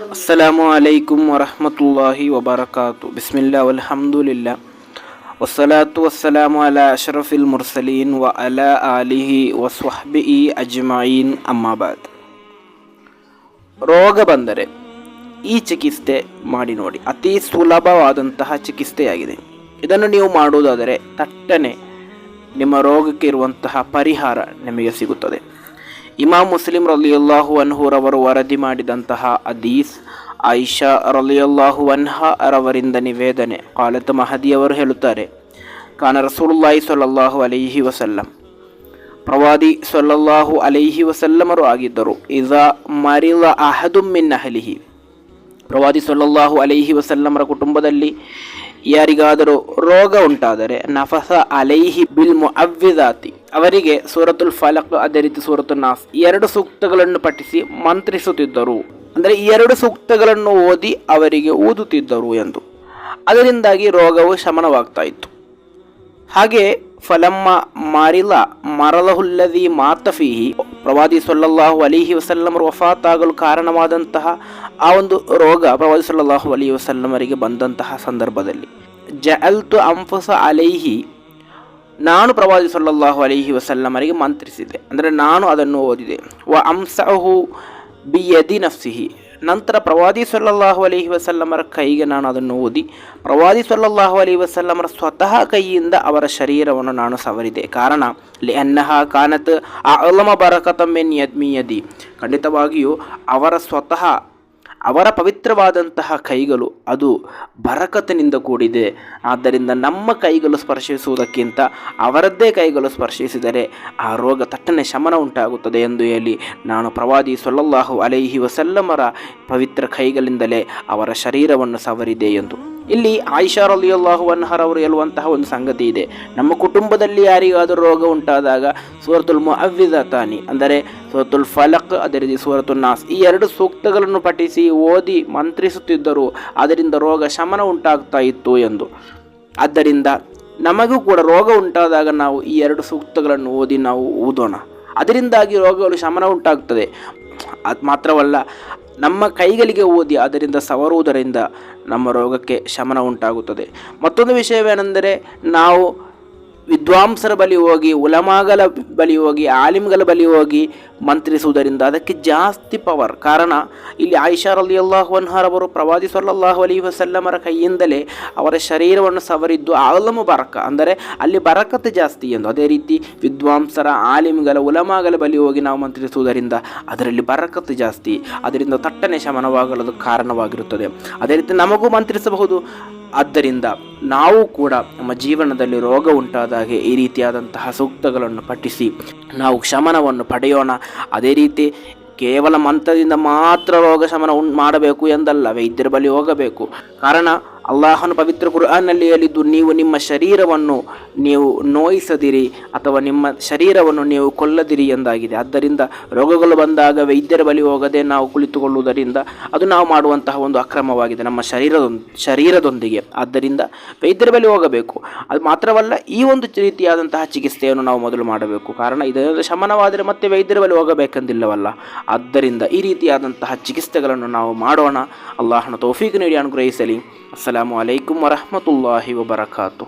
ಅಸ್ಸಲಾಮು ಅಲೈಕುಂ ವರಹಮತುಲ್ಲಾಹಿ ವಬರಕಾತು. ಬಿಸ್ಮಿಲ್ಲಾ ವಲ್ಹಮ್ದುಲಿಲ್ಲಾ ವಸ್ಸಲಾತು ವಸ್ಸಲಾಮು ಅಲಾ ಅಶ್ರಫಿಲ್ ಮುರ್ಸಲೀನ್ ವ ಅಲಾ ಆಲಿಹಿ ವಸ್ವಹ್ಬಿಹಿ ಅಜ್ಮഈನ್. ಅಮ್ಮಾಬಾದ್. ರೋಗ ಬಂದರೆ ಈ ಚಿಕಿತ್ಸೆ ಮಾಡಿ ನೋಡಿ. ಅತಿ ಸುಲಭವಾದಂತಹ ಚಿಕಿತ್ಸೆಯಾಗಿದೆ. ಇದನ್ನು ನೀವು ಮಾಡುವುದಾದರೆ ತಟ್ಟನೆ ನಿಮ್ಮ ರೋಗಕ್ಕೆ ಇರುವಂತಹ ಪರಿಹಾರ ನಿಮಗೆ ಸಿಗುತ್ತದೆ. ಇಮಾಮ್ ಮುಸ್ಲಿಂ ರಲಿಯಲ್ಲಾಹು ಅನ್ಹುರವರು ವರದಿ ಮಾಡಿದಂತಹ ಹದೀಸ್, ಆಯಿಷಾ ರಲಿಯಲ್ಲಾಹು ಅನ್ಹಾ ರವರಿಂದ ನಿವೇದನೆ. ಕಾಲತ್ ಮಹದಿಯವರು ಹೇಳುತ್ತಾರೆ, ಕಾನ ರಸೂಲುಲ್ಲಾಹಿ ಸ್ವಲ್ಲಲ್ಲಾಹು ಅಲೈಹಿ ವಸಲ್ಲಂ, ಪ್ರವಾದಿ ಸ್ವಲ್ಲಲ್ಲಾಹು ಅಲೈಹಿ ವಸಲ್ಲಮರು ಆಗಿದ್ದರು. ಇಜಾ ಮರಿದ ಅಹದುಂ ಮಿನ್ ಅಹ್ಲಿಹಿ, ಪ್ರವಾದಿ ಸ್ವಲ್ಲಲ್ಲಾಹು ಅಲೈಹಿ ವಸಲ್ಲಮರ ಕುಟುಂಬದಲ್ಲಿ ಯಾರಿಗಾದರೂ ರೋಗ ಉಂಟಾದರೆ ನಫಸ ಅಲೈಹಿ ಬಿಲ್ ಮುಅವ್ವಿದಾತಿ, ಅವರಿಗೆ ಸೂರತುಲ್ ಫಲಕ್ ಅದೇ ರೀತಿ ಸೂರತುಲ್ ನಾಸ್ ಎರಡು ಸೂಕ್ತಗಳನ್ನು ಪಠಿಸಿ ಮಂತ್ರಿಸುತ್ತಿದ್ದರು. ಅಂದರೆ ಈ ಎರಡು ಸೂಕ್ತಗಳನ್ನು ಓದಿ ಅವರಿಗೆ ಊದುತ್ತಿದ್ದರು ಎಂದು. ಅದರಿಂದಾಗಿ ರೋಗವು ಶಮನವಾಗ್ತಾ ಇತ್ತು. ಹಾಗೆ ಫಲಮ್ಮ ಮಾರಿಲ ಮರಲಹುಲ್ಲದಿ ಮಾತಫಿಹಿ, ಪ್ರವಾದಿ ಸಲ್ಲಲ್ಲಾಹು ಅಲೈಹಿ ವಸಲ್ಲಮರು ವಫಾತಾಗಲು ಕಾರಣವಾದಂತಹ ಆ ಒಂದು ರೋಗ ಪ್ರವಾದಿ ಸಲ್ಲಲ್ಲಾಹು ಅಲೈಹಿ ವಸಲ್ಲಮರಿಗೆ ಬಂದಂತಹ ಸಂದರ್ಭದಲ್ಲಿ ಜಅಲ್ತು ಅಂಫುಸ ಅಲೈಹಿ, ನಾನು ಪ್ರವಾದಿ ಸಲ್ಲಲ್ಲಾಹು ಅಲೈಹಿ ವಸಲ್ಲಮರಿಗೆ ಮಂತ್ರಿಸಿದೆ, ಅಂದರೆ ನಾನು ಅದನ್ನು ಓದಿದೆ. ವ ಅಂಸಹು ಬಿಯದಿ ನಫ್ಸಿಹಿ, ನಂತರ ಪ್ರವಾದಿ ಸಲ್ಲಲ್ಲಾಹು ಅಲೈಹಿ ವಸಲ್ಲಮರ ಕೈಗೆ ನಾನು ಅದನ್ನು ಓದಿ ಪ್ರವಾದಿ ಸಲ್ಲಲ್ಲಾಹು ಅಲೈಹಿ ವಸಲ್ಲಮರ ಸ್ವತಃ ಕೈಯಿಂದ ಅವರ ಶರೀರವನ್ನು ನಾನು ಸವರಿದೆ. ಕಾರಣ ಲಿಅನ್ನಹ ಕಾನತ್ ಅಅಲಮ ಬರಕತಂ ಮಿನ್ ಯದಿ, ಖಂಡಿತವಾಗಿಯೂ ಅವರ ಪವಿತ್ರವಾದಂತಹ ಕೈಗಳು ಅದು ಬರಕತ್ತಿನಿಂದ ಕೂಡಿದೆ. ಆದ್ದರಿಂದ ನಮ್ಮ ಕೈಗಳು ಸ್ಪರ್ಶಿಸುವುದಕ್ಕಿಂತ ಅವರದ್ದೇ ಕೈಗಳು ಸ್ಪರ್ಶಿಸಿದರೆ ಆ ರೋಗ ತಟ್ಟನೆ ಶಮನ ಉಂಟಾಗುತ್ತದೆ ಎಂದು ಹೇಳಿ ನಾನು ಪ್ರವಾದಿ ಸಲ್ಲಲ್ಲಾಹು ಅಲೈಹಿ ವಸಲ್ಲಮರ ಪವಿತ್ರ ಕೈಗಳಿಂದಲೇ ಅವರ ಶರೀರವನ್ನು ಸವರಿದೆ ಎಂದು. ಇಲ್ಲಿ ಆಯಿಷಾ ರಲಿಯಲ್ಲಾಹು ಅನ್ಹರವರು ಹೇಳುವಂತಹ ಒಂದು ಸಂಗತಿ ಇದೆ. ನಮ್ಮ ಕುಟುಂಬದಲ್ಲಿ ಯಾರಿಗಾದರೂ ರೋಗ ಉಂಟಾದಾಗ ಸೂರತುಲ್ ಮುಅವ್ವಿದಾತಾನಿ, ಅಂದರೆ ಸೂರತುಲ್ ಫಲಕ್ ಅದೇ ರೀತಿ ಸೂರತುಲ್ ನಾಸ್ ಈ ಎರಡು ಸೂಕ್ತಗಳನ್ನು ಪಠಿಸಿ ಓದಿ ಮಂತ್ರಿಸುತ್ತಿದ್ದರು. ಅದರಿಂದ ರೋಗ ಶಮನ ಉಂಟಾಗ್ತಾ ಇತ್ತು ಎಂದು. ಆದ್ದರಿಂದ ನಮಗೂ ಕೂಡ ರೋಗ ಉಂಟಾದಾಗ ನಾವು ಈ ಎರಡು ಸೂಕ್ತಗಳನ್ನು ಓದಿ ನಾವು ಊದೋಣ. ಅದರಿಂದಾಗಿ ರೋಗಗಳು ಶಮನ ಉಂಟಾಗ್ತದೆ. ಅದು ಮಾತ್ರವಲ್ಲ, ನಮ್ಮ ಕೈಗಳಿಗೆ ಓದಿ ಅದರಿಂದ ಸವರುವುದರಿಂದ ನಮ್ಮ ರೋಗಕ್ಕೆ ಶಮನ ಉಂಟಾಗುತ್ತದೆ. ಮತ್ತೊಂದು ವಿಷಯವೇನೆಂದರೆ, ನಾವು ವಿದ್ವಾಂಸರ ಬಳಿ ಹೋಗಿ, ಉಲಮಾಗಳ ಬಳಿ ಹೋಗಿ, ಆಲಿಮ್ಗಳ ಬಳಿ ಹೋಗಿ ಮಂತ್ರಿಸುವುದರಿಂದ ಅದಕ್ಕೆ ಜಾಸ್ತಿ ಪವರ್. ಕಾರಣ ಇಲ್ಲಿ ಆಯಿಷಾ ರಲಿಯಲ್ಲಾಹು ಅನ್ಹಾರವರು ಪ್ರವಾದಿ ಸಲ್ಲಲ್ಲಾಹು ಅಲೈಹಿ ವಸಲ್ಲಮರ ಕೈಯಿಂದಲೇ ಅವರ ಶರೀರವನ್ನು ಸವರಿದ್ದು ಆಲಮು ಬರಕ, ಅಂದರೆ ಅಲ್ಲಿ ಬರಕತ್ತು ಜಾಸ್ತಿ ಎಂದು. ಅದೇ ರೀತಿ ವಿದ್ವಾಂಸರ, ಆಲಿಮ್ಗಳ, ಉಲಮಾಗಳ ಬಳಿ ಹೋಗಿ ನಾವು ಮಂತ್ರಿಸುವುದರಿಂದ ಅದರಲ್ಲಿ ಬರಕತ್ತು ಜಾಸ್ತಿ, ಅದರಿಂದ ತಟ್ಟನೆ ಶಮನವಾಗಲು ಕಾರಣವಾಗಿರುತ್ತದೆ. ಅದೇ ರೀತಿ ನಮಗೂ ಮಂತ್ರಿಸಬಹುದು. ಆದ್ದರಿಂದ ನಾವು ಕೂಡ ನಮ್ಮ ಜೀವನದಲ್ಲಿ ರೋಗ ಉಂಟಾದಾಗೆ ಈ ರೀತಿಯಾದಂತಹ ಸೂಕ್ತಗಳನ್ನು ಪಠಿಸಿ ನಾವು ಶಮನವನ್ನು ಪಡೆಯೋಣ. ಅದೇ ರೀತಿ ಕೇವಲ ಮಂತ್ರದಿಂದ ಮಾತ್ರ ರೋಗ ಶಮನ ಮಾಡಬೇಕು ಎಂದಲ್ಲ, ವೈದ್ಯರ ಬಳಿ ಹೋಗಬೇಕು. ಕಾರಣ ಅಲ್ಲಾಹನ ಪವಿತ್ರ ಕುರ್ಆನ್ನಲ್ಲಿ ಹೇಳಿದ್ದು, ನೀವು ನಿಮ್ಮ ಶರೀರವನ್ನು ನೀವು ನೋಯಿಸದಿರಿ ಅಥವಾ ನಿಮ್ಮ ಶರೀರವನ್ನು ನೀವು ಕೊಲ್ಲದಿರಿ ಎಂದಾಗಿದೆ. ಆದ್ದರಿಂದ ರೋಗಗಳು ಬಂದಾಗ ವೈದ್ಯರ ಬಳಿ ಹೋಗದೆ ನಾವು ಕುಳಿತುಕೊಳ್ಳುವುದರಿಂದ ಅದು ನಾವು ಮಾಡುವಂತಹ ಒಂದು ಅಕ್ರಮವಾಗಿದೆ ನಮ್ಮ ಶರೀರದೊಂದಿಗೆ. ಆದ್ದರಿಂದ ವೈದ್ಯರ ಬಳಿ ಹೋಗಬೇಕು. ಅದು ಮಾತ್ರವಲ್ಲ, ಈ ಒಂದು ರೀತಿಯಾದಂತಹ ಚಿಕಿತ್ಸೆಯನ್ನು ನಾವು ಮೊದಲು ಮಾಡಬೇಕು. ಕಾರಣ ಇದರಿಂದ ಶಮನವಾದರೆ ಮತ್ತೆ ವೈದ್ಯರ ಬಳಿ ಹೋಗಬೇಕೆಂದಿಲ್ಲವಲ್ಲ. ಆದ್ದರಿಂದ ಈ ರೀತಿಯಾದಂತಹ ಚಿಕಿತ್ಸೆಗಳನ್ನು ನಾವು ಮಾಡೋಣ. ಅಲ್ಲಾಹನ ತೌಫೀಕ್ ನೀಡಿ ಅನುಗ್ರಹಿಸಲಿ. ಅಸ್ಸಲಾಮು ಅಲೈಕುಂ ವರಹಮತುಲ್ಲಾಹಿ ವಬರಕಾತು.